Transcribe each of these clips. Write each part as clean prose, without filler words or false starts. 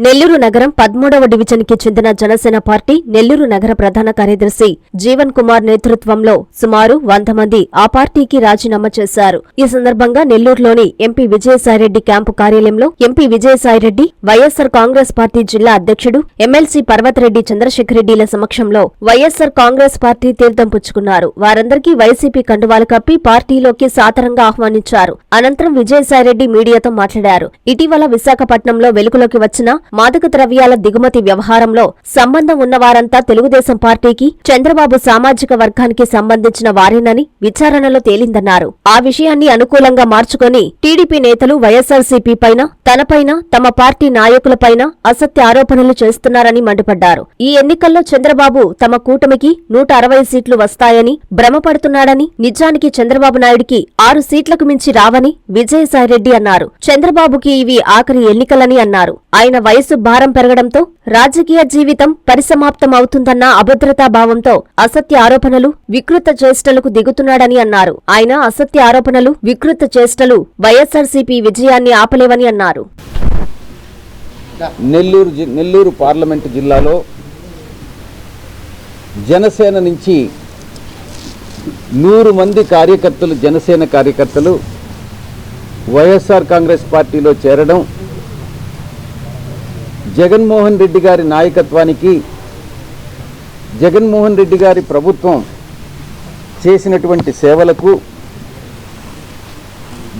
నెల్లూరు నగరం 13వ డివిజన్కి చెందిన జనసేన పార్టీ నెల్లూరు నగర ప్రధాన కార్యదర్శి జీవన్ కుమార్ నేతృత్వంలో సుమారు 100 మంది ఆ పార్టీకి రాజీనామా చేశారు. ఈ సందర్భంగా నెల్లూరులోని ఎంపీ విజయసాయిరెడ్డి క్యాంపు కార్యాలయంలో ఎంపీ విజయసాయిరెడ్డి, వైఎస్సార్ కాంగ్రెస్ పార్టీ జిల్లా అధ్యక్షుడు ఎమ్మెల్సీ పర్వతరెడ్డి చంద్రశేఖరరెడ్డిల సమక్షంలో వైఎస్సార్ కాంగ్రెస్ పార్టీ తీర్థం పుచ్చుకున్నారు. వారందరికీ వైసీపీ కండువాలు కప్పి పార్టీలోకి సాదరంగా ఆహ్వానించారు. అనంతరం విజయసాయిరెడ్డి మీడియాతో మాట్లాడారు. ఇటీవల విశాఖపట్నంలో వెలుగులోకి వచ్చిన మాదక ద్రవ్యాల దిగుమతి వ్యవహారంలో సంబంధం ఉన్నవారంతా తెలుగుదేశం పార్టీకి, చంద్రబాబు సామాజిక వర్గానికి సంబంధించిన వారేనని విచారణలో తేలిందన్నారు. ఆ విషయాన్ని అనుకూలంగా మార్చుకొని టీడీపీ నేతలు వైఎస్సార్సీపీ పైన, తనపైన, తమ పార్టీ నాయకులపైన అసత్య ఆరోపణలు చేస్తున్నారని మండిపడ్డారు. ఈ ఎన్నికల్లో చంద్రబాబు తమ కూటమికి 160 సీట్లు వస్తాయని భ్రమపడుతున్నాడని, నిజానికి చంద్రబాబు నాయుడికి 6 సీట్లకు మించి రావని విజయసాయిరెడ్డి అన్నారు. చంద్రబాబుకి ఇవి ఆఖరి ఎన్నికలని అన్నారు. ఆయన వయసు భారం పెరగడంతో రాజకీయ జీవితం పరిసమాప్తం అవుతుందన్న అభద్రతా భావంతో అసత్య ఆరోపణలు, వికృత చేష్టలకు దిగుతున్నాడని అన్నారు. ఆయన అసత్య ఆరోపణలు, వికృత చేష్టలు వైఎస్సార్సీపీ విజయాన్ని ఆపలేవని అన్నారు. నెల్లూరు పార్లమెంటు జిల్లాలో జనసేన నుంచి 100 మంది కార్యకర్తలు, జనసేన కార్యకర్తలు వైఎస్ఆర్ కాంగ్రెస్ పార్టీలో చేరడం, జగన్మోహన్ రెడ్డి గారి నాయకత్వానికి, జగన్మోహన్ రెడ్డి గారి ప్రభుత్వం చేసినటువంటి సేవలకు,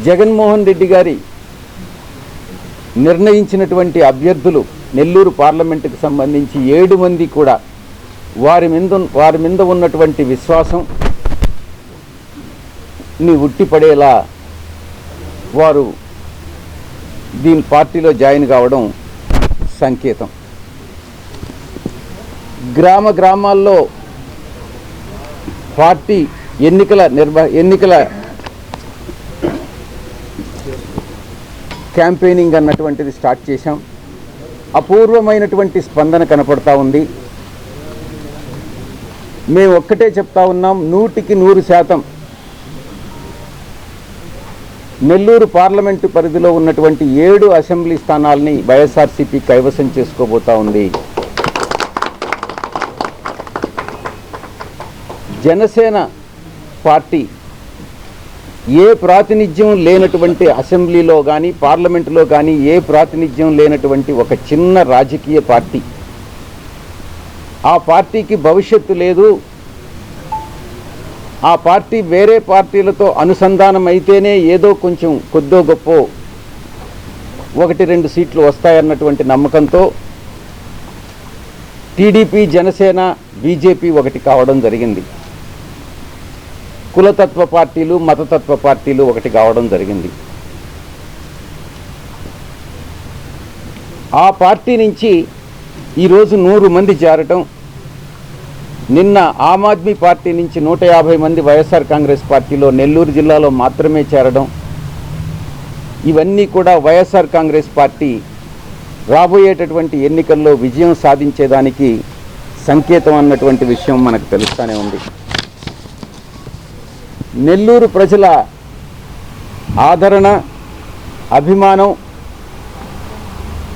జగన్మోహన్ రెడ్డి గారి నిర్ణయించినటువంటి అభ్యర్థులు నెల్లూరు పార్లమెంటుకు సంబంధించి 7 మంది కూడా వారి మీద ఉన్నటువంటి విశ్వాసం ని ఉట్టిపడేలా వారు దీని పార్టీలో జాయిన్ కావడం సంకేతం. గ్రామాల్లో పార్టీ ఎన్నికల క్యాంపెయినింగ్ అన్నటువంటిది స్టార్ట్ చేశాం. అపూర్వమైనటువంటి స్పందన కనపడతా ఉంది. మేము ఒక్కటే చెప్తా ఉన్నాం, 100కి 100% నెల్లూరు పార్లమెంటు పరిధిలో ఉన్నటువంటి 7 అసెంబ్లీ స్థానాలని వైఎస్ఆర్సీపీ కైవసం చేసుకోబోతా ఉంది. జనసేన పార్టీ ఏ ప్రాతినిధ్యం లేనటువంటి అసెంబ్లీలో కానీ, పార్లమెంటులో కానీ ఏ ప్రాతినిధ్యం లేనటువంటి ఒక చిన్న రాజకీయ పార్టీ. ఆ పార్టీకి భవిష్యత్తు లేదు. ఆ పార్టీ వేరే పార్టీలతో అనుసంధానం అయితేనే ఏదో కొంచెం కొద్దో గొప్పో 1-2 సీట్లు వస్తాయన్నటువంటి నమ్మకంతో టీడీపీ, జనసేన, బీజేపీ ఒకటి కావడం జరిగింది. కులతత్వ పార్టీలు, మతతత్వ పార్టీలు ఒకటి కావడం జరిగింది. ఆ పార్టీ నుంచి ఈరోజు 100 మంది చేరటం, నిన్న ఆమ్ ఆద్మీ పార్టీ నుంచి 150 మంది వైఎస్ఆర్ కాంగ్రెస్ పార్టీలో నెల్లూరు జిల్లాలో మాత్రమే చేరడం, ఇవన్నీ కూడా వైఎస్ఆర్ కాంగ్రెస్ పార్టీ రాబోయేటటువంటి ఎన్నికల్లో విజయం సాధించేదానికి సంకేతం అన్నటువంటి విషయం మనకు తెలుస్తూనే ఉంది. నెల్లూరు ప్రజల ఆదరణ, అభిమానం,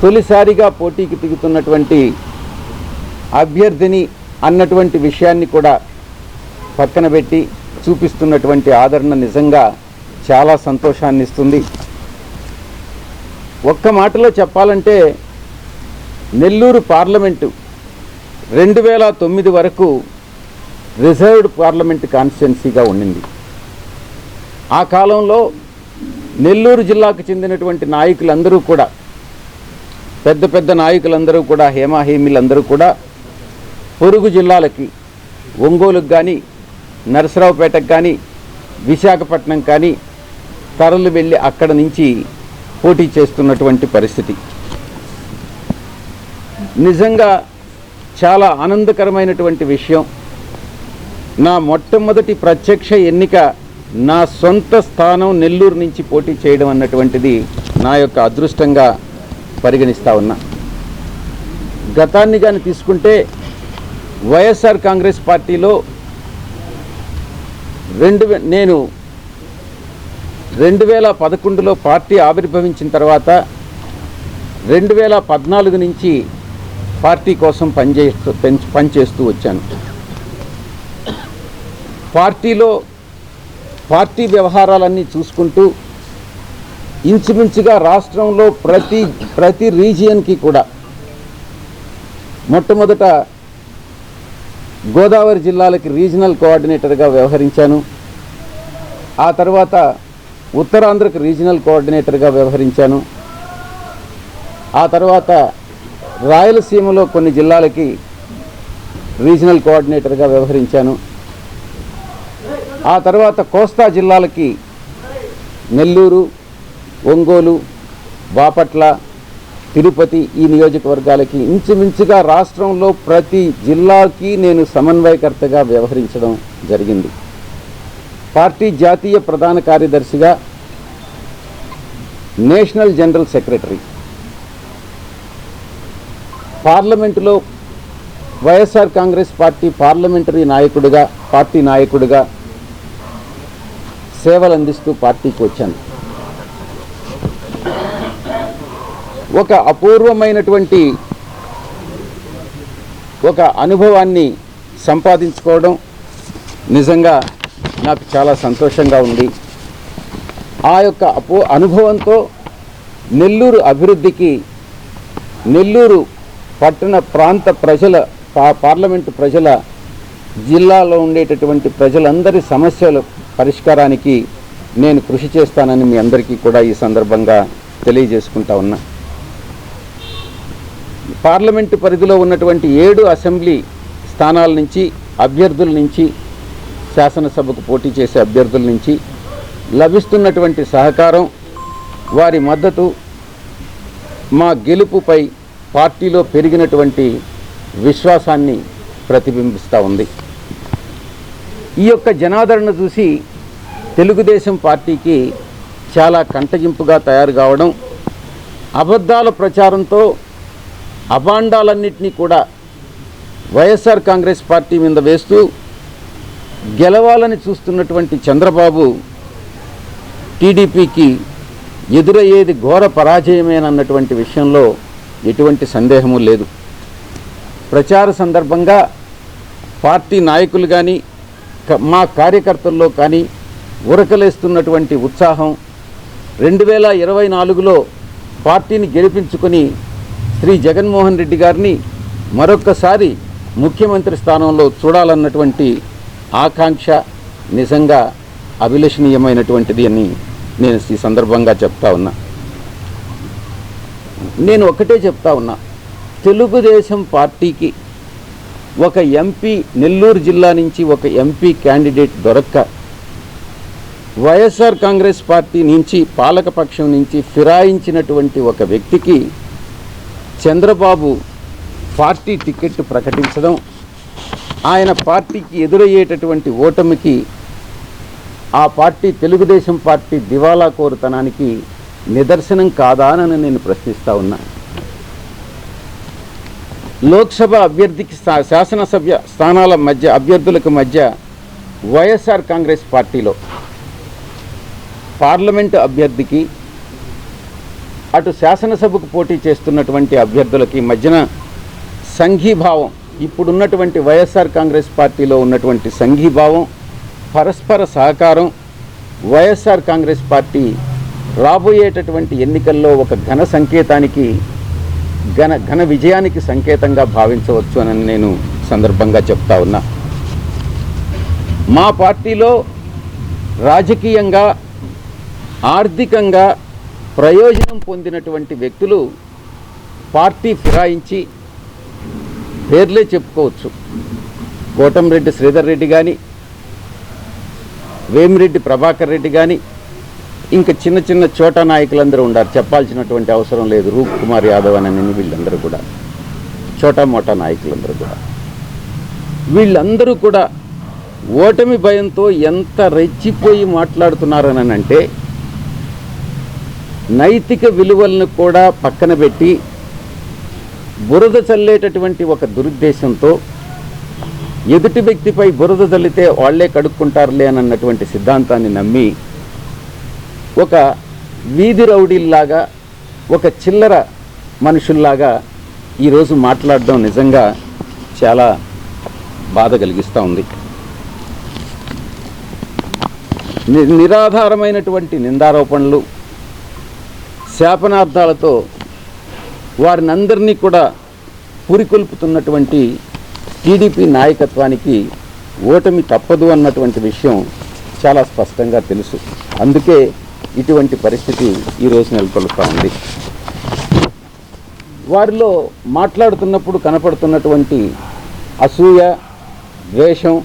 తొలిసారిగా పోటీకి దిగుతున్నటువంటి అభ్యర్థిని అన్నటువంటి విషయాన్ని కూడా పక్కన పెట్టి చూపిస్తున్నటువంటి ఆదరణ నిజంగా చాలా సంతోషాన్ని ఇస్తుంది. ఒక్క మాటలో చెప్పాలంటే నెల్లూరు పార్లమెంటు 2009 వరకు రిజర్వ్డ్ పార్లమెంటు కాన్స్టిట్యున్సీగా ఉండింది. ఆ కాలంలో నెల్లూరు జిల్లాకు చెందినటువంటి నాయకులందరూ కూడా, పెద్ద నాయకులందరూ కూడా, హేమాహేమీలందరూ కూడా పొరుగు జిల్లాలకి, ఒంగోలుకు కానీ, నరసరావుపేటకు కానీ, విశాఖపట్నం కానీ తరలి వెళ్ళి అక్కడ నుంచి పోటీ చేస్తున్నటువంటి పరిస్థితి. నిజంగా చాలా ఆనందకరమైనటువంటి విషయం. నా మొట్టమొదటి ప్రత్యక్ష ఎన్నిక నా సొంత స్థానం నెల్లూరు నుంచి పోటీ చేయడం అన్నటువంటిది నా యొక్క అదృష్టంగా పరిగణిస్తా ఉన్నా. గతాన్ని కానీ తీసుకుంటే వైఎస్ఆర్ కాంగ్రెస్ పార్టీలో నేను 2011లో పార్టీ ఆవిర్భవించిన తర్వాత 2014 నుంచి పార్టీ కోసం పనిచేస్తూ వచ్చాను. పార్టీ వ్యవహారాలన్నీ చూసుకుంటూ ఇంచుమించుగా రాష్ట్రంలో ప్రతి రీజియన్కి కూడా మొట్టమొదట గోదావరి జిల్లాలకి రీజనల్ కోఆర్డినేటర్గా వ్యవహరించాను. ఆ తర్వాత ఉత్తరాంధ్రకు రీజనల్ కోఆర్డినేటర్గా వ్యవహరించాను. ఆ తర్వాత రాయలసీమలో కొన్ని జిల్లాలకి రీజనల్ కోఆర్డినేటర్గా వ్యవహరించాను. ఆ తర్వాత కోస్తా జిల్లాలకి నెల్లూరు, ఒంగోలు, బాపట్ల, తిరుపతి ఈ నియోజకవర్గాలకి ఇంచుమించుగా రాష్ట్రంలో ప్రతి జిల్లాకి నేను సమన్వయకర్తగా వ్యవహరించడం జరిగింది. పార్టీ జాతీయ ప్రధాన కార్యదర్శిగా, నేషనల్ జనరల్ సెక్రటరీ, పార్లమెంటులో YSR Congress party parliamentary party నాయకుడిగా సేవలు అందిస్తూ పార్టీకి వచ్చాను. ఒక అపూర్వమైనటువంటి ఒక అనుభవాన్ని సంపాదించుకోవడం నిజంగా నాకు చాలా సంతోషంగా ఉంది. ఆ యొక్క అనుభవంతో నెల్లూరు అభివృద్ధికి, నెల్లూరు పట్టణ ప్రాంత ప్రజల, పార్లమెంటు ప్రజల, జిల్లాలో ఉండేటటువంటి ప్రజలందరి సమస్యల పరిష్కారానికి నేను కృషి చేస్తానని మీ అందరికీ కూడా ఈ సందర్భంగా తెలియజేసుకుంటా ఉన్నా. పార్లమెంటు పరిధిలో ఉన్నటువంటి 7 అసెంబ్లీ స్థానాల నుంచి అభ్యర్థుల నుంచి, శాసనసభకు పోటీ చేసే అభ్యర్థుల నుంచి లభిస్తున్నటువంటి సహకారం, వారి మద్దతు మా గెలుపుపై పార్టీలో పెరిగినటువంటి విశ్వాసాన్ని ప్రతిబింబిస్తూ ఉంది. ఈ యొక్క జనాదరణ చూసి తెలుగుదేశం పార్టీకి చాలా కంటగింపుగా తయారు కావడం, అబద్ధాల ప్రచారంతో అభాండాలన్నింటినీ కూడా వైఎస్ఆర్ కాంగ్రెస్ పార్టీ మీద వేస్తూ గెలవాలని చూస్తున్నటువంటి చంద్రబాబు టీడీపీకి ఎదురయ్యేది ఘోర పరాజయమేనన్నటువంటి విషయంలో ఎటువంటి సందేహము లేదు. ప్రచార సందర్భంగా పార్టీ నాయకులు కానీ, మా కార్యకర్తల్లో కానీ ఉరకలేస్తున్నటువంటి ఉత్సాహం, 2024లో పార్టీని గెలిపించుకొని శ్రీ జగన్మోహన్ రెడ్డి గారిని మరొక్కసారి ముఖ్యమంత్రి స్థానంలో చూడాలన్నటువంటి ఆకాంక్ష నిజంగా అభిలషణీయమైనటువంటిది అని నేను ఈ సందర్భంగా చెప్తా ఉన్నా. నేను ఒకటే చెప్తా ఉన్నా, తెలుగుదేశం పార్టీకి ఒక ఎంపీ, నెల్లూరు జిల్లా నుంచి ఒక ఎంపీ క్యాండిడేట్ దొరక్క వైఎస్ఆర్ కాంగ్రెస్ పార్టీ నుంచి, పాలకపక్షం నుంచి ఫిరాయించినటువంటి ఒక వ్యక్తికి చంద్రబాబు పార్టీ టికెట్ ప్రకటించడం, ఆయన పార్టీకి ఎదురయ్యేటటువంటి ఓటమికి ఆ పార్టీ, తెలుగుదేశం పార్టీ దివాలా కోరుతనానికి నిదర్శనం కాదా అని నేను ప్రశ్నిస్తా ఉన్నా. లోక్సభ అభ్యర్థికి, శాసనసభ స్థానాల మధ్య అభ్యర్థులకు మధ్య వైఎస్ఆర్ కాంగ్రెస్ పార్టీలో పార్లమెంటు అభ్యర్థికి, అటు శాసనసభకు పోటీ చేస్తున్నటువంటి అభ్యర్థులకి మధ్యన సంఘీభావం, ఇప్పుడున్నటువంటి వైఎస్ఆర్ కాంగ్రెస్ పార్టీలో ఉన్నటువంటి సంఘీభావం, పరస్పర సహకారం వైఎస్ఆర్ కాంగ్రెస్ పార్టీ రాబోయేటటువంటి ఎన్నికల్లో ఒక ఘన సంకేతానికి, ఘన విజయానికి సంకేతంగా భావించవచ్చు అని నేను సందర్భంగా చెప్తా ఉన్నా. మా పార్టీలో రాజకీయంగా, ఆర్థికంగా ప్రయోజనం పొందినటువంటి వ్యక్తులు పార్టీ ఫిరాయించి, పేర్లే చెప్పుకోవచ్చు, కోటంరెడ్డి శ్రీధర్ రెడ్డి కానీ, వేమిరెడ్డి ప్రభాకర్ రెడ్డి కానీ, ఇంకా చిన్న చిన్న చోటా నాయకులందరూ ఉన్నారు, చెప్పాల్సినటువంటి అవసరం లేదు, రూప్ కుమార్ యాదవ్ అని వీళ్ళందరూ కూడా చోటా మోటా నాయకులందరూ కూడా, వీళ్ళందరూ కూడా ఓటమి భయంతో ఎంత రెచ్చిపోయి మాట్లాడుతున్నారని అంటే, నైతిక విలువలను కూడా పక్కన పెట్టి బురద చల్లేటటువంటి ఒక దురుద్దేశంతో, ఎదుటి వ్యక్తిపై బురద చల్లితే వాళ్లే కడుక్కుంటారులే అన్నటువంటి సిద్ధాంతాన్ని నమ్మి ఒక వీధి రౌడీల్లాగా, ఒక చిల్లర మనుషుల్లాగా ఈరోజు మాట్లాడడం నిజంగా చాలా బాధ కలిగిస్తూ ఉంది. నిరాధారమైనటువంటి నిందారోపణలు, శాపనార్థాలతో వారిని అందరినీ కూడా పురికొల్పుతున్నటువంటి టీడీపీ నాయకత్వానికి ఓటమి తప్పదు అన్నటువంటి విషయం చాలా స్పష్టంగా తెలుసు. అందుకే ఇటువంటి పరిస్థితి ఈరోజు నెలకొల్పుతూ ఉంది. వారిలో మాట్లాడుతున్నప్పుడు కనపడుతున్నటువంటి అసూయ, ద్వేషం,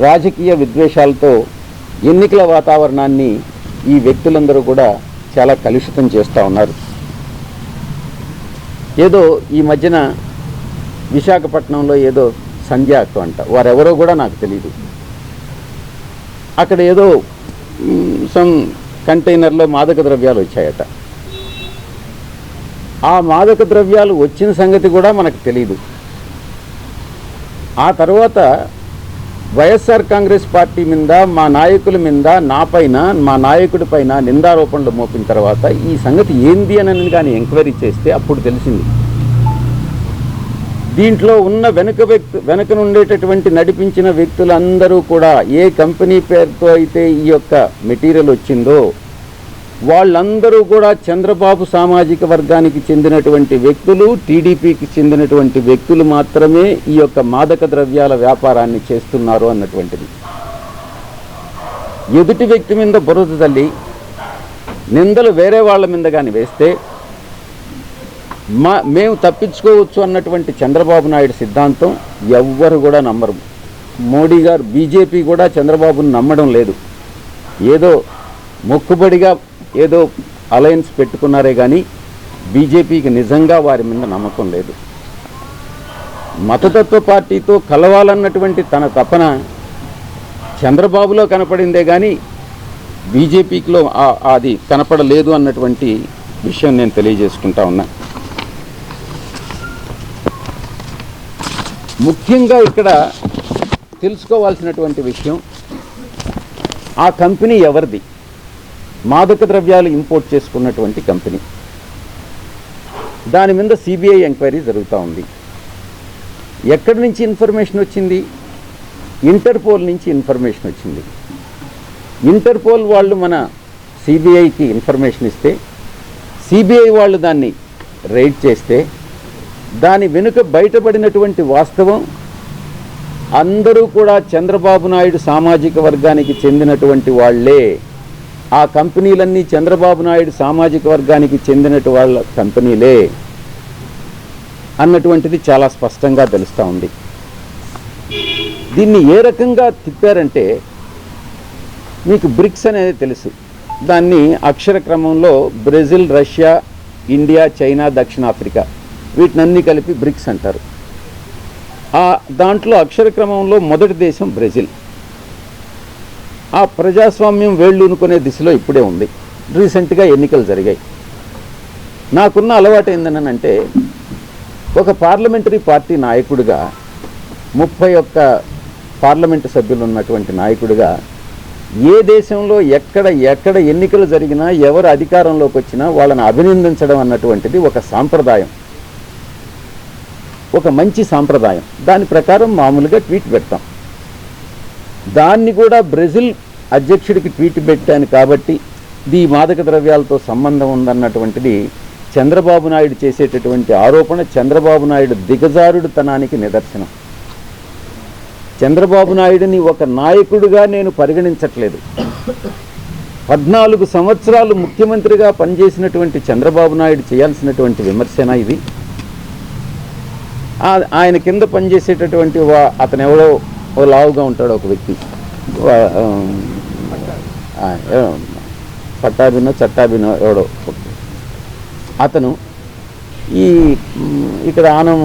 రాజకీయ విద్వేషాలతో ఎన్నికల వాతావరణాన్ని ఈ వ్యక్తులందరూ కూడా చాలా కలుషితం చేస్తూ ఉన్నారు. ఏదో ఈ మధ్యన విశాఖపట్నంలో ఏదో సంధ్య అక్క అంట, వారెవరో కూడా నాకు తెలియదు, అక్కడ ఏదో సమ్ కంటైనర్లో మాదక ద్రవ్యాలు వచ్చాయట. ఆ మాదక ద్రవ్యాలు వచ్చిన సంగతి కూడా మనకు తెలియదు. ఆ తర్వాత వైఎస్ఆర్ కాంగ్రెస్ పార్టీ మీద, మా నాయకుల మీద, నాపైన, మా నాయకుడి పైన నిందారోపణలు మోపిన తర్వాత ఈ సంగతి ఏంది అని కానీ ఎంక్వైరీ చేస్తే అప్పుడు తెలిసింది. దీంట్లో ఉన్న వెనక నుండేటటువంటి నడిపించిన వ్యక్తులందరూ కూడా ఏ కంపెనీ పేరుతో అయితే ఈ యొక్క మెటీరియల్ వచ్చిందో వాళ్ళందరూ కూడా చంద్రబాబు సామాజిక వర్గానికి చెందినటువంటి వ్యక్తులు, టీడీపీకి చెందినటువంటి వ్యక్తులు మాత్రమే ఈ యొక్క మాదక ద్రవ్యాల వ్యాపారాన్ని చేస్తున్నారు అన్నటువంటిది. ఎదుటి వ్యక్తి మీద బురద తల్లి నిందలు వేరే వాళ్ళ మీద కానీ వేస్తే మేము తప్పించుకోవచ్చు అన్నటువంటి చంద్రబాబు నాయుడు సిద్ధాంతం ఎవ్వరు కూడా నమ్మరు. మోడీ గారు, బీజేపీ కూడా చంద్రబాబును నమ్మడం లేదు. ఏదో మొక్కుబడిగా ఏదో అలయన్స్ పెట్టుకున్నారే కానీ బీజేపీకి నిజంగా వారి మీద నమ్మకం లేదు. మతతత్వ పార్టీతో కలవాలన్నటువంటి తన తపన చంద్రబాబులో కనపడిందే కానీ బీజేపీలో అది కనపడలేదు అన్నటువంటి విషయం నేను తెలియజేసుకుంటా ఉన్నా. ముఖ్యంగా ఇక్కడ తెలుసుకోవాల్సినటువంటి విషయం, ఆ కంపెనీ ఎవరిది? మాదక ద్రవ్యాలు ఇంపోర్ట్ చేసుకున్నటువంటి కంపెనీ. దాని మీద సిబిఐ ఎంక్వైరీ జరుగుతూ ఉంది. ఎక్కడి నుంచి ఇన్ఫర్మేషన్ వచ్చింది? ఇంటర్పోల్ నుంచి ఇన్ఫర్మేషన్ వచ్చింది. ఇంటర్పోల్ వాళ్ళు మన సిబిఐకి ఇన్ఫర్మేషన్ ఇస్తే సిబిఐ వాళ్ళు దాన్ని రైడ్ చేస్తే దాని వెనుక బయటపడినటువంటి వాస్తవం అందరూ కూడా చంద్రబాబు నాయుడు సామాజిక వర్గానికి చెందినటువంటి వాళ్లే. ఆ కంపెనీలన్నీ చంద్రబాబు నాయుడు సామాజిక వర్గానికి చెందినటు వాళ్ళ కంపెనీలే అన్నటువంటిది చాలా స్పష్టంగా తెలుస్తూ ఉంది. దీన్ని ఏ రకంగా తిప్పారంటే, మీకు బ్రిక్స్ అనేది తెలుసు. దాన్ని అక్షర క్రమంలో బ్రెజిల్, రష్యా, ఇండియా, చైనా, దక్షిణాఫ్రికా వీటినన్నీ కలిపి బ్రిక్స్ అంటారు. దాంట్లో అక్షర క్రమంలో మొదటి దేశం బ్రెజిల్. ఆ ప్రజాస్వామ్యం వేళ్ళూనుకునే దిశలో ఇప్పుడే ఉంది. రీసెంట్గా ఎన్నికలు జరిగాయి. నాకున్న అలవాటు ఏందనంటే, ఒక పార్లమెంటరీ పార్టీ నాయకుడిగా, 31 పార్లమెంటు సభ్యులు ఉన్నటువంటి నాయకుడిగా, ఏ దేశంలో ఎక్కడ ఎన్నికలు జరిగినా, ఎవరు అధికారంలోకి వచ్చినా వాళ్ళని అభినందించడం అన్నటువంటిది ఒక సాంప్రదాయం, ఒక మంచి సాంప్రదాయం. దాని ప్రకారం మామూలుగా ట్వీట్ పెడతాం. దాన్ని కూడా బ్రెజిల్ అధ్యక్షుడికి ట్వీట్ పెట్టాను కాబట్టి ఈ మాదక ద్రవ్యాలతో సంబంధం ఉందన్నటువంటిది చంద్రబాబు నాయుడు చేసేటటువంటి ఆరోపణ చంద్రబాబు నాయుడు దిగజారుడుతనానికి నిదర్శనం. చంద్రబాబు నాయుడిని ఒక నాయకుడిగా నేను పరిగణించట్లేదు. 14 సంవత్సరాలు ముఖ్యమంత్రిగా పనిచేసినటువంటి చంద్రబాబు నాయుడు చేయాల్సినటువంటి విమర్శన ఇది. ఆయన కింద పనిచేసేటటువంటి అతను ఎవడో లావుగా ఉంటాడు ఒక వ్యక్తి, పట్టాభినో చట్టాభినో ఎవడో, అతను ఇక్కడ ఆనం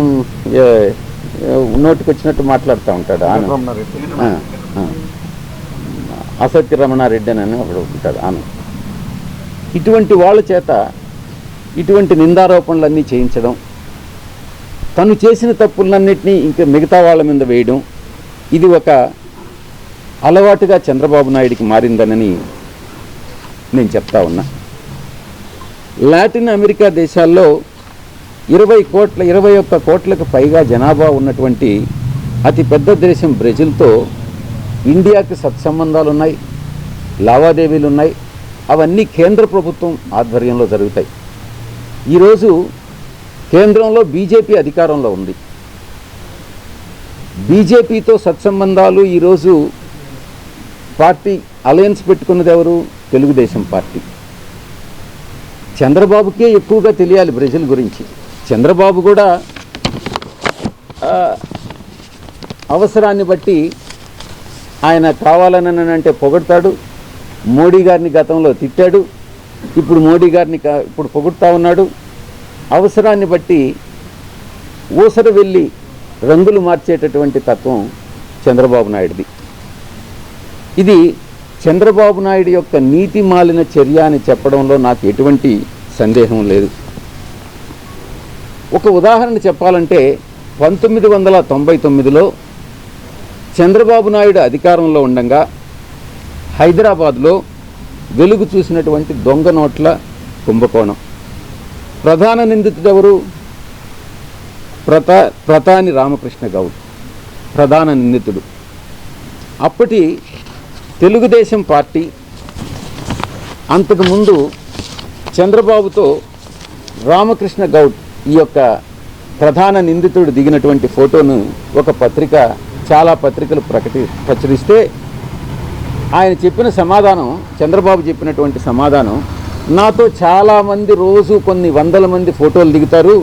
నోటికి వచ్చినట్టు మాట్లాడుతూ ఉంటాడు. అసత్య రమణారెడ్డి అని ఒకడు ఉంటాడు ఆనం. ఇటువంటి వాళ్ళ చేత ఇటువంటి నిందారోపణలన్నీ చేయించడం, తను చేసిన తప్పులన్నింటినీ ఇంకా మిగతా వాళ్ళ మీద వేయడం, ఇది ఒక అలవాటుగా చంద్రబాబు నాయుడికి మారిందనని నేను చెప్తా ఉన్నా. లాటిన్ అమెరికా దేశాల్లో 21 కోట్లకు పైగా జనాభా ఉన్నటువంటి అతి పెద్ద దేశం బ్రెజిల్తో ఇండియాకి సత్సంబంధాలు ఉన్నాయి, లావాదేవీలు ఉన్నాయి. అవన్నీ కేంద్ర ప్రభుత్వం ఆధ్వర్యంలో జరుగుతాయి. ఈరోజు కేంద్రంలో బీజేపీ అధికారంలో ఉంది. బీజేపీతో సత్సంబంధాలు ఈరోజు పార్టీ అలయన్స్ పెట్టుకున్నది ఎవరు? తెలుగుదేశం పార్టీ. చంద్రబాబుకే ఎక్కువగా తెలియాలి బ్రెజిల్ గురించి. చంద్రబాబు కూడా అవసరాన్ని బట్టి ఆయన కావాలని అంటే పొగడతాడు. మోడీ గారిని గతంలో తిట్టాడు, ఇప్పుడు మోడీ గారిని ఇప్పుడు పొగుడుతూ ఉన్నాడు. అవసరాన్ని బట్టి ఊసర వెళ్ళి రంగులు మార్చేటటువంటి తత్వం చంద్రబాబు నాయుడిది. ఇది చంద్రబాబు నాయుడు యొక్క నీతి మాలిన చర్య అని చెప్పడంలో నాకు ఎటువంటి సందేహం లేదు. ఒక ఉదాహరణ చెప్పాలంటే 1999లో చంద్రబాబు నాయుడు అధికారంలో ఉండగా హైదరాబాద్లో వెలుగు చూసినటువంటి దొంగ నోట్ల కుంభకోణం. ప్రధాన నిందితుడు ఎవరు? ప్రతాని రామకృష్ణ గౌడ్ ప్రధాన నిందితుడు. అప్పటి తెలుగుదేశం పార్టీ అంతకుముందు చంద్రబాబుతో రామకృష్ణ గౌడ్ ఈ యొక్క ప్రధాన నిందితుడు దిగినటువంటి ఫోటోను ఒక పత్రిక, చాలా పత్రికలు ప్రచురిస్తే ఆయన చెప్పిన సమాధానం, చంద్రబాబు చెప్పినటువంటి సమాధానం, నాతో చాలామంది రోజు కొన్ని వందల మంది ఫోటోలు దిగుతారు,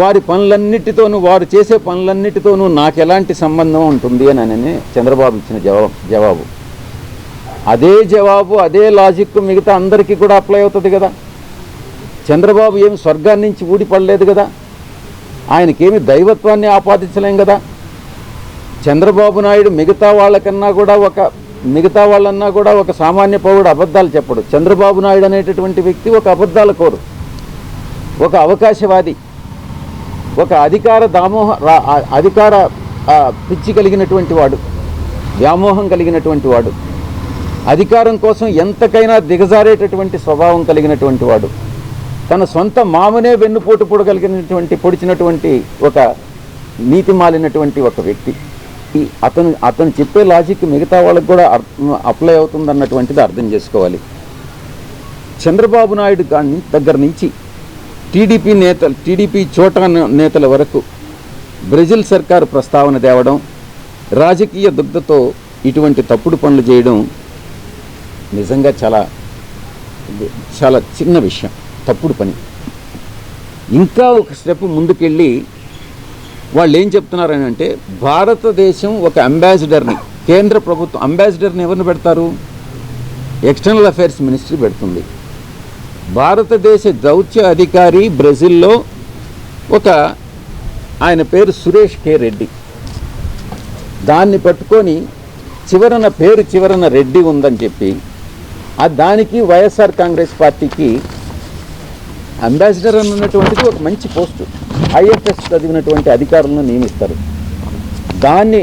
వారి పనులన్నిటితోనూ, వారు చేసే పనులన్నిటితోనూ నాకు ఎలాంటి సంబంధం ఉంటుంది అని చంద్రబాబు ఇచ్చిన జవాబు. అదే జవాబు, అదే లాజిక్ మిగతా అందరికీ కూడా అప్లై అవుతుంది కదా. చంద్రబాబు ఏమి స్వర్గాన్ని నుంచి ఊడిపడలేదు కదా, ఆయనకేమి దైవత్వాన్ని ఆపాదించలేం కదా. చంద్రబాబు నాయుడు మిగతా వాళ్ళన్నా కూడా ఒక సామాన్య పౌరుడు అబద్ధాలు చెప్పడు. చంద్రబాబు నాయుడు అనేటటువంటి వ్యక్తి ఒక అబద్ధాల కోరు, ఒక అవకాశవాది, ఒక అధికార పిచ్చి కలిగినటువంటి వాడు, వ్యామోహం కలిగినటువంటి వాడు, అధికారం కోసం ఎంతకైనా దిగజారేటటువంటి స్వభావం కలిగినటువంటి వాడు, తన సొంత మామనే వెన్నుపోటు పొడిచినటువంటి ఒక నీతి మాలినటువంటి ఒక వ్యక్తి. అతను చెప్పే లాజిక్ మిగతా వాళ్ళకి కూడా అప్లై అవుతుందన్నటువంటిది అర్థం చేసుకోవాలి. చంద్రబాబు నాయుడు దగ్గర నుంచి టీడీపీ చోటా నేతల వరకు బ్రెజిల్ సర్కారు ప్రస్తావన తేవడం, రాజకీయ దుగ్ధతో ఇటువంటి తప్పుడు పనులు చేయడం నిజంగా చాలా చాలా చిన్న విషయం, తప్పుడు పని. ఇంకా ఒక స్టెప్ ముందుకెళ్ళి వాళ్ళు ఏం చెప్తున్నారని అంటే, భారతదేశం ఒక అంబాసిడర్ని, కేంద్ర ప్రభుత్వం అంబాసిడర్ని ఎవరిని పెడతారు? ఎక్స్టర్నల్ అఫైర్స్ మినిస్ట్రీ పెడుతుంది. భారతదేశ దౌత్య అధికారి బ్రెజిల్లో ఆయన పేరు సురేష్ కే రెడ్డి. దాన్ని పట్టుకొని చివరన రెడ్డి ఉందని చెప్పి దానికి వైఎస్ఆర్ కాంగ్రెస్ పార్టీకి అంబాసిడర్ అన్నటువంటిది ఒక మంచి పోస్టు, ఐఎఫ్ఎస్ చదివినటువంటి అధికారులను నియమిస్తారు. దాన్ని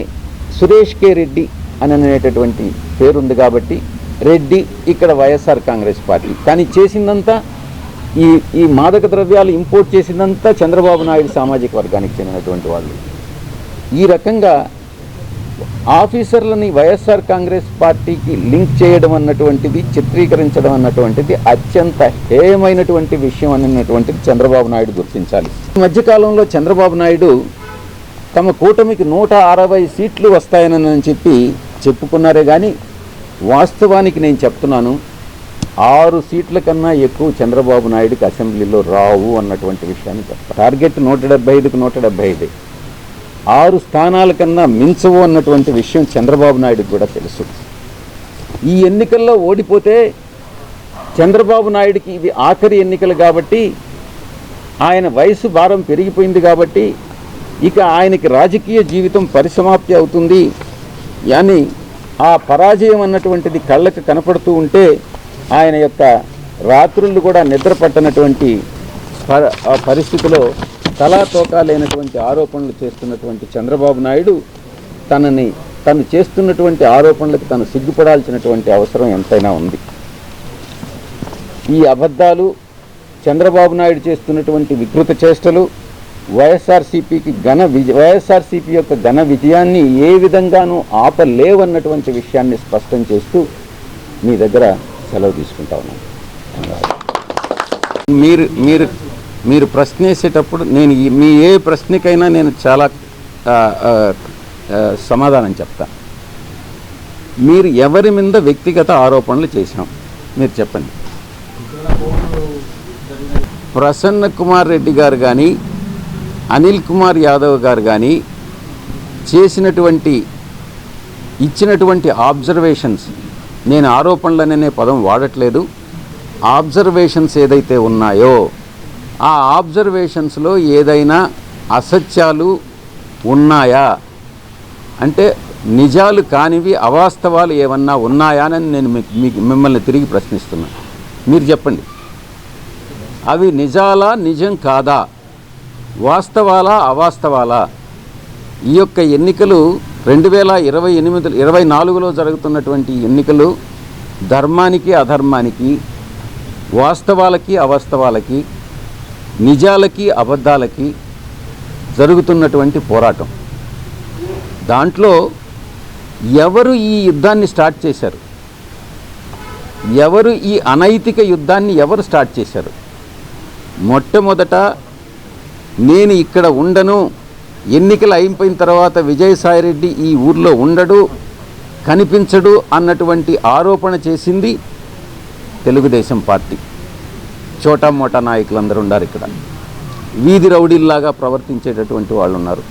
సురేష్ కే రెడ్డి అని అనేటటువంటి పేరుంది కాబట్టి రెడ్డి ఇక్కడ వైఎస్ఆర్ కాంగ్రెస్ పార్టీ. కానీ చేసిందంతా ఈ మాదక ద్రవ్యాలు ఇంపోర్ట్ చేసిందంతా చంద్రబాబు నాయుడు సామాజిక వర్గానికి చెందినటువంటి వాళ్ళు. ఈ రకంగా ఆఫీసర్లని వైఎస్ఆర్ కాంగ్రెస్ పార్టీకి లింక్ చేయడం అన్నటువంటిది, చిత్రీకరించడం అన్నటువంటిది అత్యంత హేయమైనటువంటి విషయం అన్నటువంటిది చంద్రబాబు నాయుడు గుర్తించాలి. ఈ మధ్యకాలంలో చంద్రబాబు నాయుడు తమ కూటమికి 160 సీట్లు వస్తాయని చెప్పుకున్నారే కానీ వాస్తవానికి నేను చెప్తున్నాను, 6 సీట్ల కన్నా ఎక్కువ చంద్రబాబు నాయుడుకి అసెంబ్లీలో రావు అన్నటువంటి విషయాన్ని చెప్తాను. టార్గెట్ 175కు 175, 6 స్థానాల కన్నా మించవు అన్నటువంటి విషయం చంద్రబాబు నాయుడుకి కూడా తెలుసు. ఈ ఎన్నికల్లో ఓడిపోతే చంద్రబాబు నాయుడికి ఇది ఆఖరి ఎన్నికలు కాబట్టి, ఆయన వయసు భారం పెరిగిపోయింది కాబట్టి ఇక ఆయనకి రాజకీయ జీవితం పరిసమాప్తి అవుతుంది అని ఆ పరాజయం అన్నటువంటిది కళ్ళకు కనపడుతూ ఉంటే ఆయన యొక్క రాత్రుళ్ళు కూడా నిద్ర పట్టనటువంటి పరిస్థితిలో తలాతోకా లేనటువంటి ఆరోపణలు చేస్తున్నటువంటి చంద్రబాబు నాయుడు తను చేస్తున్నటువంటి ఆరోపణలకు తను సిగ్గుపడాల్సినటువంటి అవసరం ఎంతైనా ఉంది. ఈ అబద్ధాలు చంద్రబాబు నాయుడు చేస్తున్నటువంటి వికృత చేష్టలు వైఎస్ఆర్సీపీ యొక్క ఘన విజయాన్ని ఏ విధంగానూ ఆపలేవన్నటువంటి విషయాన్ని స్పష్టం చేస్తూ మీ దగ్గర సెలవు తీసుకుంటా ఉన్నాను. మీరు ప్రశ్నేసేటప్పుడు నేను మీ ఏ ప్రశ్నకైనా నేను చాలా సమాధానం చెప్తా. మీరు ఎవరి మీద వ్యక్తిగత ఆరోపణలు చేశాం మీరు చెప్పండి. ప్రసన్న కుమార్ రెడ్డి గారు కానీ అనిల్ కుమార్ యాదవ్ గారు కానీ ఇచ్చినటువంటి ఆబ్జర్వేషన్స్, నేను ఆరోపణలనే పదం వాడట్లేదు, ఆబ్జర్వేషన్స్ ఏదైతే ఉన్నాయో ఆ ఆబ్జర్వేషన్స్లో ఏదైనా అసత్యాలు ఉన్నాయా అంటే నిజాలు కానివి అవాస్తవాలు ఏమన్నా ఉన్నాయా అని నేను మిమ్మల్ని తిరిగి ప్రశ్నిస్తున్నాను. మీరు చెప్పండి, అవి నిజాలా, నిజం కాదా, వాస్తవాలా, అవాస్తవాలా? ఈ యొక్క ఎన్నికలు 2024లో జరుగుతున్నటువంటి ఎన్నికలు ధర్మానికి అధర్మానికి, వాస్తవాలకి అవాస్తవాలకి, నిజాలకి అబద్ధాలకి జరుగుతున్నటువంటి పోరాటం. దాంట్లో ఎవరు ఈ యుద్ధాన్ని స్టార్ట్ చేశారు, ఎవరు ఈ అనైతిక యుద్ధాన్ని ఎవరు స్టార్ట్ చేశారు? మొట్టమొదట నేను ఇక్కడ ఉండను, ఎన్నికలు అయిపోయిన తర్వాత విజయసాయిరెడ్డి ఈ ఊర్లో ఉండడు, కనిపించడు అన్నటువంటి ఆరోపణ చేసింది తెలుగుదేశం పార్టీ. చోటా మోటా నాయకులందరూ ఉన్నారు ఇక్కడ, వీధి రౌడీల్లాగా ప్రవర్తించేటటువంటి వాళ్ళు ఉన్నారు.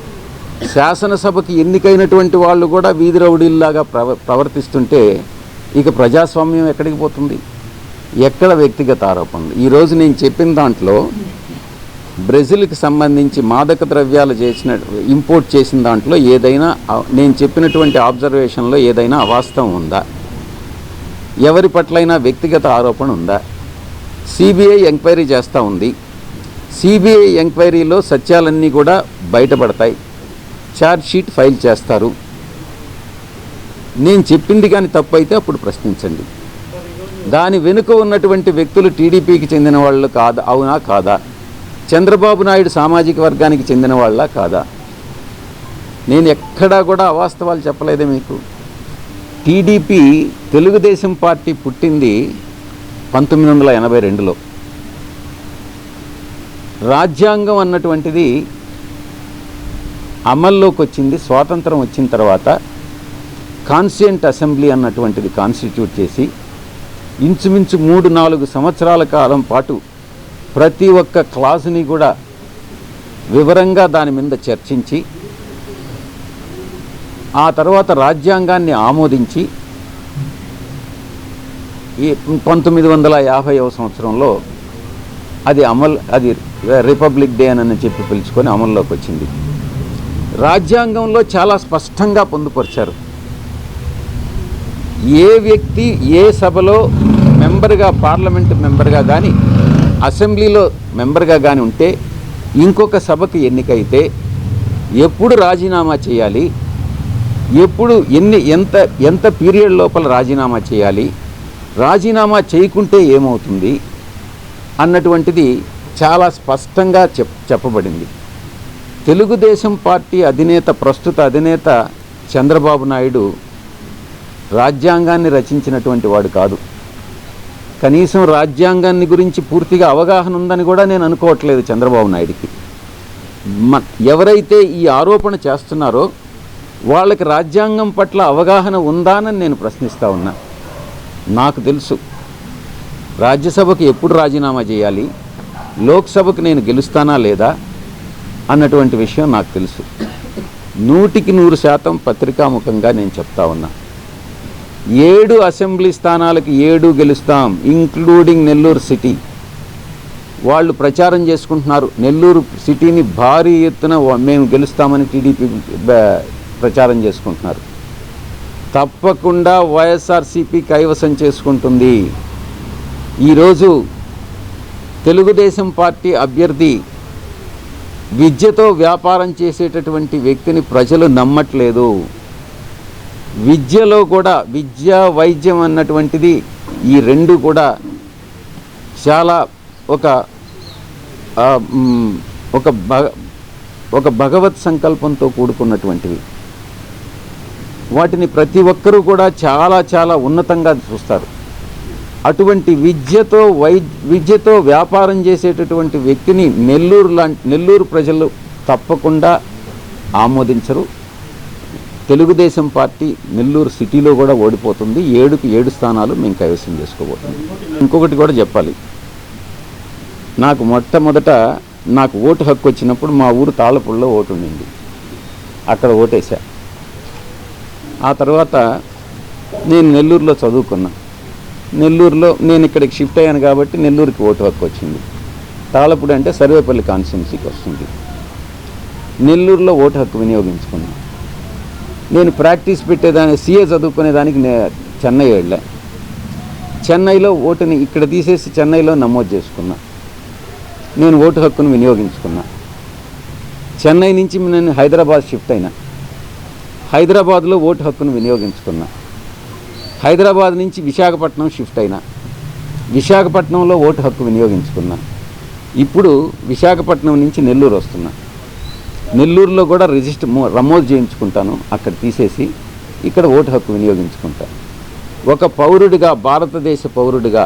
శాసనసభకి ఎన్నికైనటువంటి వాళ్ళు కూడా వీధి రౌడీల్లాగా ప్రవర్తిస్తుంటే ఇక ప్రజాస్వామ్యం ఎక్కడికి పోతుంది? ఎక్కడ వ్యక్తిగత ఆరోపణలు? ఈరోజు నేను చెప్పిన దాంట్లో బ్రెజిల్కి సంబంధించి మాదక ద్రవ్యాలు ఇంపోర్ట్ చేసిన దాంట్లో ఏదైనా నేను చెప్పినటువంటి ఆబ్జర్వేషన్లో ఏదైనా అవాస్తవం ఉందా? ఎవరి పట్లైనా వ్యక్తిగత ఆరోపణ ఉందా? సిబిఐ ఎంక్వైరీ చేస్తూ ఉంది. సిబిఐ ఎంక్వైరీలో సత్యాలన్నీ కూడా బయటపడతాయి, ఛార్జ్ షీట్ ఫైల్ చేస్తారు. నేను చెప్పింది కానీ తప్పు అయితే అప్పుడు ప్రశ్నించండి. దాని వెనుక ఉన్నటువంటి వ్యక్తులు టీడీపీకి చెందిన వాళ్ళు కాదా, అవునా కాదా? చంద్రబాబు నాయుడు సామాజిక వర్గానికి చెందిన వాళ్ళ కాదా? నేను ఎక్కడా కూడా అవాస్తవాలు చెప్పలేదే మీకు. టీడీపీ తెలుగుదేశం పార్టీ పుట్టింది 1982లో. రాజ్యాంగం అన్నటువంటిది అమల్లోకి వచ్చింది స్వాతంత్రం వచ్చిన తర్వాత. కాన్స్టిట్యూయెంట్ అసెంబ్లీ అన్నటువంటిది కాన్స్టిట్యూట్ చేసి ఇంచుమించు 3-4 సంవత్సరాల కాలం పాటు ప్రతి ఒక్క క్లాసుని కూడా వివరంగా దాని మీద చర్చించి ఆ తర్వాత రాజ్యాంగాన్ని ఆమోదించి 1950వ సంవత్సరంలో అది రిపబ్లిక్ డే అని చెప్పి పిలుచుకొని అమల్లోకి వచ్చింది. రాజ్యాంగంలో చాలా స్పష్టంగా పొందుపరిచారు, ఏ వ్యక్తి ఏ సభలో మెంబర్గా, పార్లమెంటు మెంబర్గా కానీ అసెంబ్లీలో మెంబర్గా కానీ ఉంటే ఇంకొక సభకి ఎన్నికైతే ఎప్పుడు రాజీనామా చేయాలి, ఎప్పుడు ఎంత పీరియడ్ లోపల రాజీనామా చేయాలి, రాజీనామా చేయకుంటే ఏమవుతుంది అన్నటువంటిది చాలా స్పష్టంగా చెప్పబడింది. తెలుగుదేశం పార్టీ ప్రస్తుత అధినేత చంద్రబాబు నాయుడు రాజ్యాంగాన్ని రచించినటువంటి వాడు కాదు. కనీసం రాజ్యాంగాన్ని గురించి పూర్తిగా అవగాహన ఉందని కూడా నేను అనుకోవట్లేదు చంద్రబాబు నాయుడికి. ఎవరైతే ఈ ఆరోపణ చేస్తున్నారో వాళ్ళకి రాజ్యాంగం పట్ల అవగాహన ఉందానని నేను ప్రశ్నిస్తూ ఉన్నా. నాకు తెలుసు రాజ్యసభకు ఎప్పుడు రాజీనామా చేయాలి, లోక్సభకు నేను గెలుస్తానా లేదా అన్నటువంటి విషయం నాకు తెలుసు. 100% పత్రికాముఖంగా నేను చెప్తా ఉన్నా. 7 అసెంబ్లీ స్థానాలకు 7 గెలుస్తాం, ఇంక్లూడింగ్ నెల్లూరు సిటీ. వాళ్ళు ప్రచారం చేసుకుంటున్నారు, నెల్లూరు సిటీని భారీ ఎత్తున మేము గెలుస్తామని టీడీపీ ప్రచారం చేసుకుంటున్నారు. తప్పకుండా వైఎస్ఆర్సీపీ కైవసం చేసుకుంటుంది. ఈరోజు తెలుగుదేశం పార్టీ అభ్యర్థి విద్యతో వ్యాపారం చేసేటటువంటి వ్యక్తిని ప్రజలు నమ్మట్లేదు. విద్యలో కూడా విద్య, వైద్యం అన్నటువంటిది ఈ రెండు కూడా చాలా ఒక ఒక భగవత్ సంకల్పంతో కూడుకున్నటువంటివి. వాటిని ప్రతి ఒక్కరూ కూడా చాలా చాలా ఉన్నతంగా చూస్తారు. అటువంటి విద్యతో వ్యాపారం చేసేటటువంటి వ్యక్తిని నెల్లూరు ప్రజలు తప్పకుండా ఆమోదించరు. తెలుగుదేశం పార్టీ నెల్లూరు సిటీలో కూడా ఓడిపోతుంది. 7కి 7 స్థానాలు మేము కైవసం చేసుకోబోతున్నాం. ఇంకొకటి కూడా చెప్పాలి, నాకు మొట్టమొదట నాకు ఓటు హక్కు వచ్చినప్పుడు మా ఊరు తాళ్ళపూడిలో ఓటు ఉండింది, అక్కడ ఓటేసా. ఆ తర్వాత నేను నెల్లూరులో చదువుకున్నా. నెల్లూరులో నేను ఇక్కడికి షిఫ్ట్ అయ్యాను కాబట్టి నెల్లూరుకి ఓటు హక్కు వచ్చింది. తాళ్ళపూడి అంటే సర్వేపల్లి కాన్స్టిట్యున్సీకి వస్తుంది. నెల్లూరులో ఓటు హక్కు వినియోగించుకున్నా. నేను ప్రాక్టీస్ పెట్టేదాన్ని CA చదువుకునేదానికి చెన్నై వెళ్ళా. చెన్నైలో ఓటుని ఇక్కడ తీసేసి చెన్నైలో నమోదు చేసుకున్నా. నేను ఓటు హక్కును వినియోగించుకున్నా. చెన్నై నుంచి నేను హైదరాబాద్ షిఫ్ట్ అయినా. హైదరాబాద్లో ఓటు హక్కును వినియోగించుకున్నా. హైదరాబాద్ నుంచి విశాఖపట్నం షిఫ్ట్ అయినా. విశాఖపట్నంలో ఓటు హక్కు వినియోగించుకున్నా. ఇప్పుడు విశాఖపట్నం నుంచి నెల్లూరు వస్తున్నా. నెల్లూరులో కూడా నమోదు చేయించుకుంటాను, అక్కడ తీసేసి ఇక్కడ ఓటు హక్కు వినియోగించుకుంటా. ఒక పౌరుడిగా, భారతదేశ పౌరుడిగా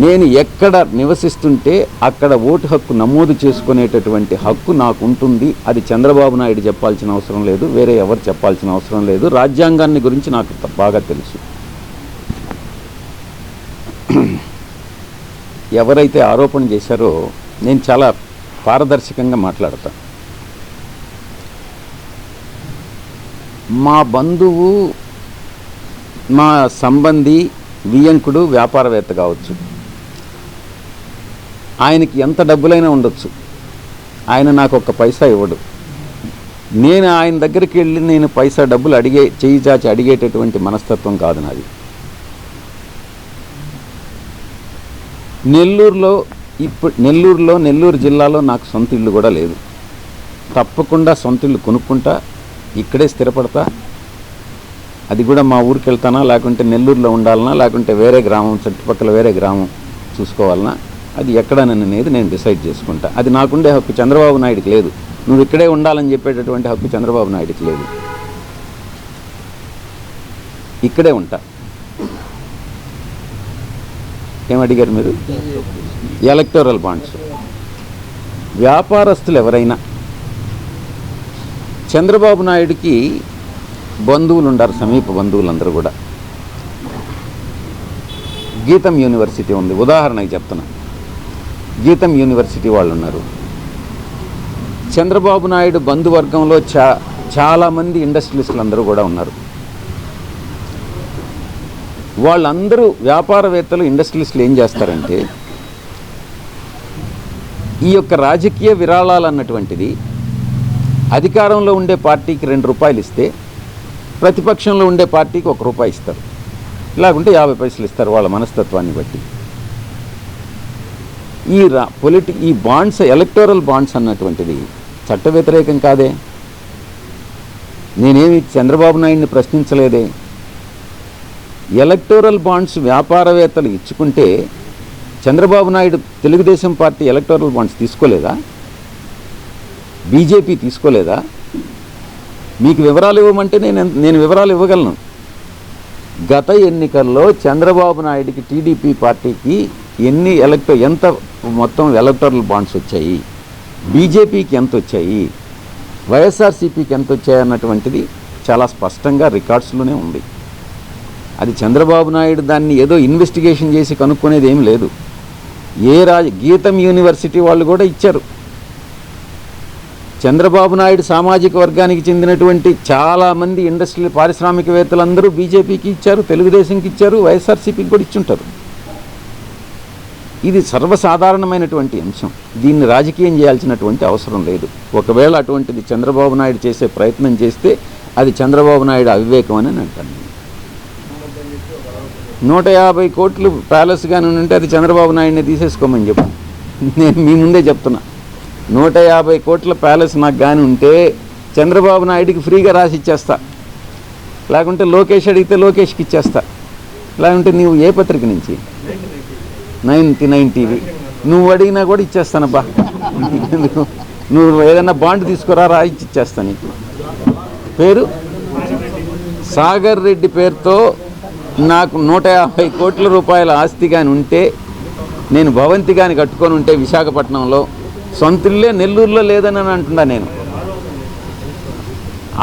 నేను ఎక్కడ నివసిస్తుంటే అక్కడ ఓటు హక్కు నమోదు చేసుకునేటటువంటి హక్కు నాకు ఉంటుంది. అది చంద్రబాబు నాయుడు చెప్పాల్సిన అవసరం లేదు, వేరే ఎవరు చెప్పాల్సిన అవసరం లేదు. రాజ్యాంగాన్ని గురించి నాకు బాగా తెలుసు. ఎవరైతే ఆరోపణ చేశారో నేను చాలా పారదర్శకంగా మాట్లాడతాను. మా బంధువు, మా సంబంధి, వియంకుడు వ్యాపారవేత్త కావచ్చు, ఆయనకి ఎంత డబ్బులైనా ఉండొచ్చు, ఆయన నాకు ఒక్క పైసా ఇవ్వడు. నేను ఆయన దగ్గరికి వెళ్ళి నేను పైసా డబ్బులు చేయి చాచి అడిగేటటువంటి మనస్తత్వం కాదు నాది. నెల్లూరు జిల్లాలో నాకు సొంత ఇల్లు కూడా లేదు. తప్పకుండా సొంత ఇల్లు కొనుక్కుంటా, ఇక్కడే స్థిరపడతా. అది కూడా మా ఊరికి వెళ్తానా, లేకుంటే నెల్లూరులో ఉండాలనా, లేకుంటే వేరే గ్రామం, చుట్టుపక్కల వేరే గ్రామం చూసుకోవాలనా, అది ఎక్కడననేది నేను డిసైడ్ చేసుకుంటా. అది నాకుండే హక్కు చంద్రబాబు నాయుడికి లేదు. నువ్వు ఇక్కడే ఉండాలని చెప్పేటటువంటి హక్కు చంద్రబాబు నాయుడికి లేదు. ఇక్కడే ఉంటా. ఏమడిగారు మీరు? Electoral bonds. వ్యాపారస్తులు ఎవరైనా, చంద్రబాబు నాయుడికి బంధువులు ఉండారు, సమీప బంధువులందరూ కూడా. గీతం యూనివర్సిటీ ఉంది, ఉదాహరణకి చెప్తున్నా. గీతం యూనివర్సిటీ వాళ్ళు ఉన్నారు. చంద్రబాబు నాయుడు బంధువర్గంలో చాలామంది ఇండస్ట్రియలిస్టులు అందరూ కూడా ఉన్నారు. వాళ్ళందరూ వ్యాపారవేత్తలు, ఇండస్ట్రియలిస్టులు ఏం చేస్తారంటే, ఈ యొక్క రాజకీయ విరాళాలు అన్నటువంటిది అధికారంలో ఉండే పార్టీకి 2 రూపాయలు ఇస్తే ప్రతిపక్షంలో ఉండే పార్టీకి 1 రూపాయి ఇస్తారు, లేకుంటే 50 పైసలు ఇస్తారు, వాళ్ళ మనస్తత్వాన్ని బట్టి. ఈ బాండ్స్, ఎలక్టోరల్ బాండ్స్ అన్నటువంటిది చట్ట వ్యతిరేకం కాదే. నేనేమి చంద్రబాబు నాయుడిని ప్రశ్నించలేదే. ఎలక్టోరల్ బాండ్స్ వ్యాపారవేత్తలు ఇచ్చుకుంటే Chandrababu Naidu Telugu Desam party electoral bonds తీసుకోలేదా? బీజేపీ తీసుకోలేదా? మీకు వివరాలు ఇవ్వమంటే నేను వివరాలు ఇవ్వగలను. గత ఎన్నికల్లో చంద్రబాబు నాయుడికి, టీడీపీ పార్టీకి ఎంత మొత్తం ఎలక్టోరల్ బాండ్స్ వచ్చాయి, బీజేపీకి ఎంత వచ్చాయి, వైఎస్ఆర్సీపీకి ఎంత వచ్చాయి అన్నటువంటిది చాలా స్పష్టంగా రికార్డ్స్లోనే ఉంది. అది చంద్రబాబు నాయుడు దాన్ని ఏదో ఇన్వెస్టిగేషన్ చేసి కనుక్కునేది ఏం లేదు. గీతం యూనివర్సిటీ వాళ్ళు కూడా ఇచ్చారు. చంద్రబాబు నాయుడు సామాజిక వర్గానికి చెందినటువంటి చాలామంది ఇండస్ట్రియల్ పారిశ్రామికవేత్తలందరూ బీజేపీకి ఇచ్చారు, తెలుగుదేశంకి ఇచ్చారు, వైఎస్ఆర్సీపీకి కూడా ఇచ్చుంటారు. ఇది సర్వసాధారణమైనటువంటి అంశం. దీన్ని రాజకీయం చేయాల్సినటువంటి అవసరం లేదు. ఒకవేళ అటువంటిది చంద్రబాబు నాయుడు చేసే ప్రయత్నం చేస్తే అది చంద్రబాబు నాయుడు అవివేకం అని అంటాను. 150 కోట్లు ప్యాలెస్ కానీ ఉంటే అది చంద్రబాబు నాయుడిని తీసేసుకోమని చెప్పు. నేను మీ ముందే చెప్తున్నా, 150 కోట్ల ప్యాలెస్ నాకు కానీ ఉంటే చంద్రబాబు నాయుడికి ఫ్రీగా రాసి ఇచ్చేస్తా, లేకుంటే లోకేష్ అడిగితే లోకేష్కి ఇచ్చేస్తా, లేకుంటే నువ్వు ఏ పత్రిక నుంచి 99 టీవీ నువ్వు అడిగినా కూడా ఇచ్చేస్తానబ్బా. ఎందుకు నువ్వు ఏదైనా బాండ్ తీసుకురా రాయించి ఇచ్చేస్తా నీకు. పేరు సాగర్ రెడ్డి పేరుతో నాకు 150 కోట్ల రూపాయల ఆస్తి కానీ ఉంటే, నేను భవంతి కానీ కట్టుకొని ఉంటే విశాఖపట్నంలో, సొంత ఇల్లే నెల్లూరులో లేదని అంటున్నా. నేను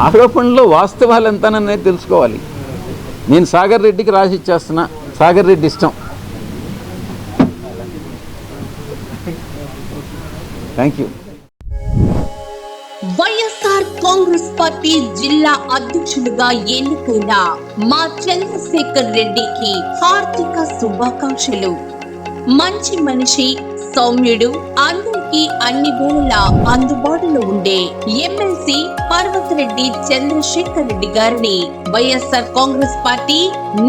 ఆరోపణలో వాస్తవాలు ఎంతననేది తెలుసుకోవాలి. నేను సాగర్ రెడ్డికి రాసి ఇచ్చేస్తున్నా. సాగర్ రెడ్డి ఇష్టం. Thank you. YSR Congress party జిల్లా అధ్యక్షులుగా ఎన్నికైన మా చంద్రశేఖర్ రెడ్డికి హార్దిక శుభాకాంక్షలు. మంచి మనిషి, సౌమ్యుడు, అందరికీ అన్ని వేళలా అందుబాటులో ఉండే ఎమ్మెల్సీ పర్వతరెడ్డి చంద్రశేఖర్ రెడ్డి గారిని వైఎస్ఆర్ కాంగ్రెస్ పార్టీ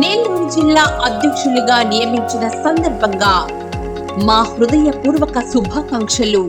నెల్లూరు జిల్లా అధ్యక్షులుగా నియమించిన సందర్భంగా మా హృదయపూర్వక శుభాకాంక్షలు.